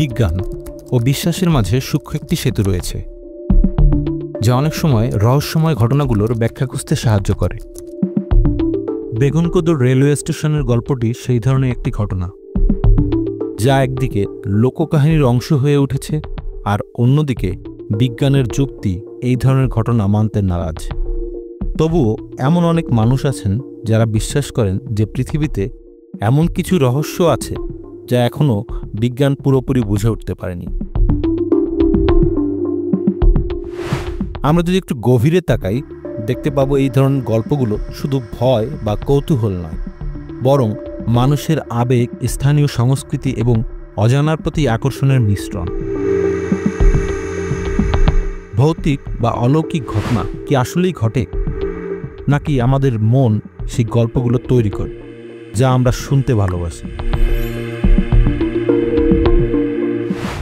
বিজ্ঞান ও বিশ্বাসের মাঝে সূক্ষ্ম একটি সেতু রয়েছে, যা অনেক সময় রহস্যময় ঘটনাগুলোর ব্যাখ্যা খুঁজতে সাহায্য করে। বেগুনকোদর রেলওয়ে স্টেশনের গল্পটি সেই ধরনের একটি ঘটনা, যা একদিকে লোককাহিনীর অংশ হয়ে উঠেছে আর অন্যদিকে বিজ্ঞানের যুক্তি এই ধরনের ঘটনা মানতে নারাজ। তবুও এমন অনেক মানুষ আছেন যারা বিশ্বাস করেন যে পৃথিবীতে এমন কিছু রহস্য আছে যা এখনও বিজ্ঞান পুরোপুরি বুঝে উঠতে পারেনি। আমরা যদি একটু গভীরে তাকাই, দেখতে পাবো এই ধরনের গল্পগুলো শুধু ভয় বা কৌতূহল নয়, বরং মানুষের আবেগ, স্থানীয় সংস্কৃতি এবং অজানার প্রতি আকর্ষণের মিশ্রণ। ভৌতিক বা অলৌকিক ঘটনা কি আসলেই ঘটে, নাকি আমাদের মন সেই গল্পগুলো তৈরি করে যা আমরা শুনতে ভালোবাসি?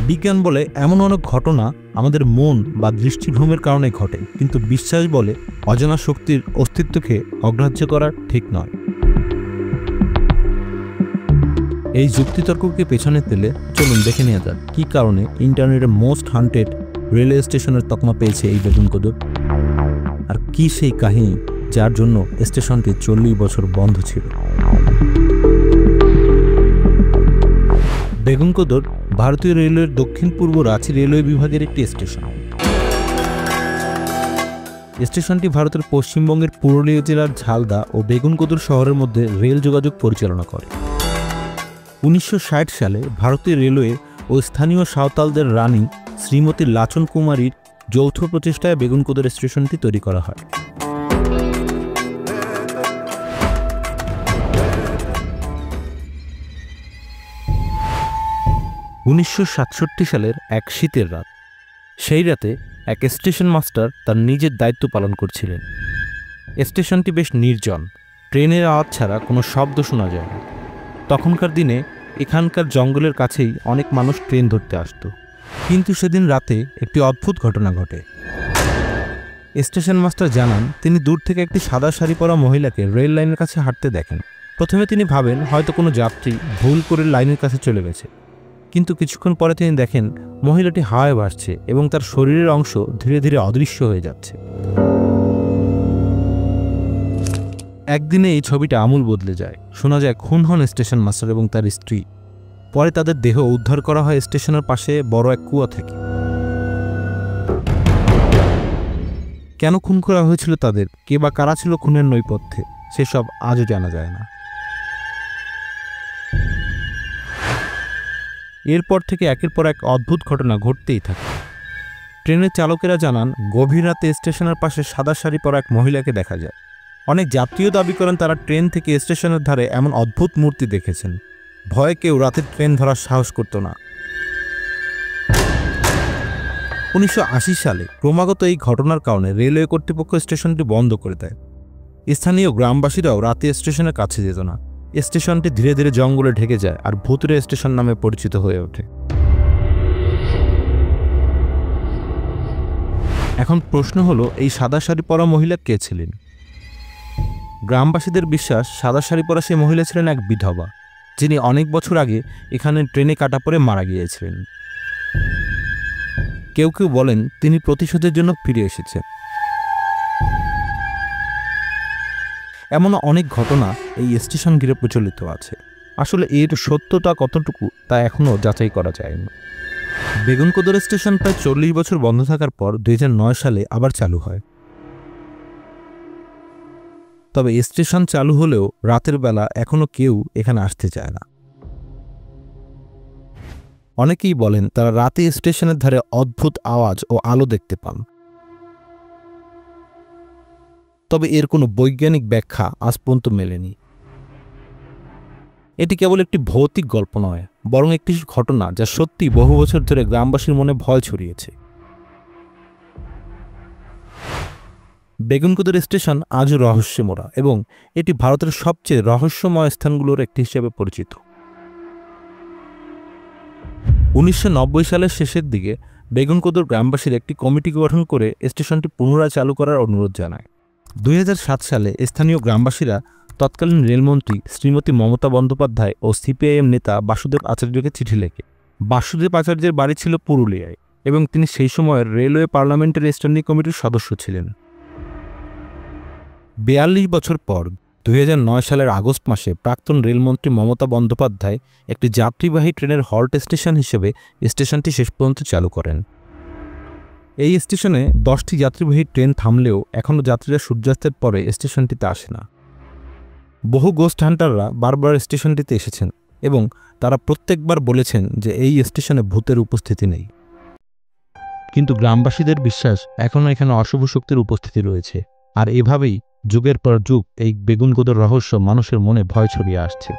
বিজ্ঞান বলে এমন অনেক ঘটনা আমাদের মন বা দৃষ্টিভ্রমের কারণে ঘটে, কিন্তু বিশ্বাস বলে অজানা শক্তির অস্তিত্বকে অগ্রাহ্য করা ঠিক নয়। এই যুক্তিতর্ককে পেছনে ফেলে চলুন দেখে নেওয়া যাক কী কারণে ইন্টারনেটের মোস্ট হান্টেড রেলওয়ে স্টেশনের তকমা পেয়েছে এই বেগুনকোদর, আর কি সেই কাহিনী যার জন্য স্টেশনটি 40 বছর বন্ধ ছিল। বেগুনকোদর ভারতীয় রেলওয়ের দক্ষিণ পূর্ব রাঁচি রেলওয়ে বিভাগের একটি স্টেশন। স্টেশনটি ভারতের পশ্চিমবঙ্গের পুরুলিয়া জেলার ঝালদা ও বেগুনকোদর শহরের মধ্যে রেল যোগাযোগ পরিচালনা করে। 1960 সালে ভারতীয় রেলওয়ে ও স্থানীয় সাঁওতালদের রানী শ্রীমতী লাচন কুমারীর যৌথ প্রচেষ্টায় বেগুনকোদর স্টেশনটি তৈরি করা হয়। 1967 সালের এক শীতের রাত, সেই রাতে এক স্টেশন মাস্টার তার নিজের দায়িত্ব পালন করছিলেন। স্টেশনটি বেশ নির্জন, ট্রেনের আওয়াজ ছাড়া কোনো শব্দ শোনা যায় না। তখনকার দিনে এখানকার জঙ্গলের কাছেই অনেক মানুষ ট্রেন ধরতে আসত। কিন্তু সেদিন রাতে একটি অদ্ভুত ঘটনা ঘটে। স্টেশন মাস্টার জানান, তিনি দূর থেকে একটি সাদা শাড়ি পরা মহিলাকে রেল লাইনের কাছে হাঁটতে দেখেন। প্রথমে তিনি ভাবেন হয়তো কোনো যাত্রী ভুল করে লাইনের কাছে চলে গেছে, কিন্তু কিছুক্ষণ পরে তিনি দেখেন মহিলাটি হাওয়ায় ভাসছে এবং তার শরীরের অংশ ধীরে ধীরে অদৃশ্য হয়ে যাচ্ছে। একদিনে এই ছবিটা আমূল বদলে যায়। শোনা যায় খুন হন স্টেশন মাস্টার এবং তার স্ত্রী। পরে তাদের দেহ উদ্ধার করা হয় স্টেশনের পাশে বড় এক কুয়া থেকে। কেন খুন করা হয়েছিল তাদের, কে বা কারা ছিল খুনের নৈপথ্যে, সেসব আজও জানা যায় না। এরপর থেকে একের পর এক অদ্ভুত ঘটনা ঘটতেই থাকে। ট্রেনের চালকেরা জানান, গভীর রাতে স্টেশনের পাশে সাদা শাড়ি পরা এক মহিলাকে দেখা যায়। অনেক যাত্রীও দাবি করেন তারা ট্রেন থেকে স্টেশনের ধারে এমন অদ্ভুত মূর্তি দেখেছেন। ভয়ে কেউ রাতের ট্রেন ধরার সাহস করত না। 1980 সালে ক্রমাগত এই ঘটনার কারণে রেলওয়ে কর্তৃপক্ষ স্টেশনটি বন্ধ করে দেয়। স্থানীয় গ্রামবাসীরাও রাতে স্টেশনের কাছে যেত না। স্টেশনটি ধীরে ধীরে জঙ্গলে ঢেকে যায় আর ভুতুড়ে স্টেশন নামে পরিচিত হয়ে ওঠে। এখন প্রশ্ন হলো, এই সাদা শাড়ি পরা মহিলা কে ছিলেন? গ্রামবাসীদের বিশ্বাস, সাদা শাড়ি পরা সেই মহিলা ছিলেন এক বিধবা, যিনি অনেক বছর আগে এখানে ট্রেনে কাটা পড়ে মারা গিয়েছিলেন। কেউ কেউ বলেন তিনি প্রতিশোধের জন্য ফিরে এসেছেন। এমন অনেক ঘটনা এই স্টেশন ঘিরে প্রচলিত আছে। আসলে এর সত্যতা কতটুকু তা এখনও যাচাই করা যায়নি। বেগুনকোদর স্টেশন প্রায় 40 বছর বন্ধ থাকার পর 2009 সালে আবার চালু হয়। তবে স্টেশন চালু হলেও রাতের বেলা এখনও কেউ এখানে আসতে চায় না। অনেকেই বলেন তারা রাতে স্টেশনের ধারে অদ্ভুত আওয়াজ ও আলো দেখতে পান। তবে এর কোনো বৈজ্ঞানিক ব্যাখ্যা আজ পর্যন্ত মেলেনি। এটি কেবল একটি ভৌতিক গল্প নয়, বরং একটি ঘটনা যা সত্যি বহু বছর ধরে গ্রামবাসীর মনে ভয় ছড়িয়েছে। বেগুনকোদর স্টেশন আজও রহস্যে মোড়া এবং এটি ভারতের সবচেয়ে রহস্যময় স্থানগুলোর একটি হিসেবে পরিচিত। 1990 সালের শেষের দিকে বেগুনকোদর গ্রামবাসীর একটি কমিটি গঠন করে স্টেশনটি পুনরায় চালু করার অনুরোধ জানায়। 2007 সালে স্থানীয় গ্রামবাসীরা তৎকালীন রেলমন্ত্রী শ্রীমতী মমতা বন্দ্যোপাধ্যায় ও সিপিআইএম নেতা বাসুদেব আচার্যকে চিঠি লেখে বাসুদেব আচার্যের বাড়ি ছিল পুরুলিয়ায় এবং তিনি সেই সময়ের রেলওয়ে পার্লামেন্টারি স্ট্যান্ডিং কমিটির সদস্য ছিলেন। ৪২ বছর পর ২০০৯ সালের আগস্ট মাসে প্রাক্তন রেলমন্ত্রী মমতা বন্দ্যোপাধ্যায় একটি যাত্রীবাহী ট্রেনের হল্ট স্টেশন হিসেবে স্টেশনটি শেষ পর্যন্ত চালু করেন। এই স্টেশনে 10টি যাত্রীবাহী ট্রেন থামলেও এখনও যাত্রীরা সূর্যাস্তের পরে স্টেশনটিতে আসে না। বহু গোস্ট হান্টাররা বারবার স্টেশনটিতে এসেছেন এবং তারা প্রত্যেকবার বলেছেন যে এই স্টেশনে ভূতের উপস্থিতি নেই। কিন্তু গ্রামবাসীদের বিশ্বাস এখনও এখানে অশুভ শক্তির উপস্থিতি রয়েছে, আর এভাবেই যুগের পর যুগ এই বেগুনগোদর রহস্য মানুষের মনে ভয় ছড়িয়ে আসছে।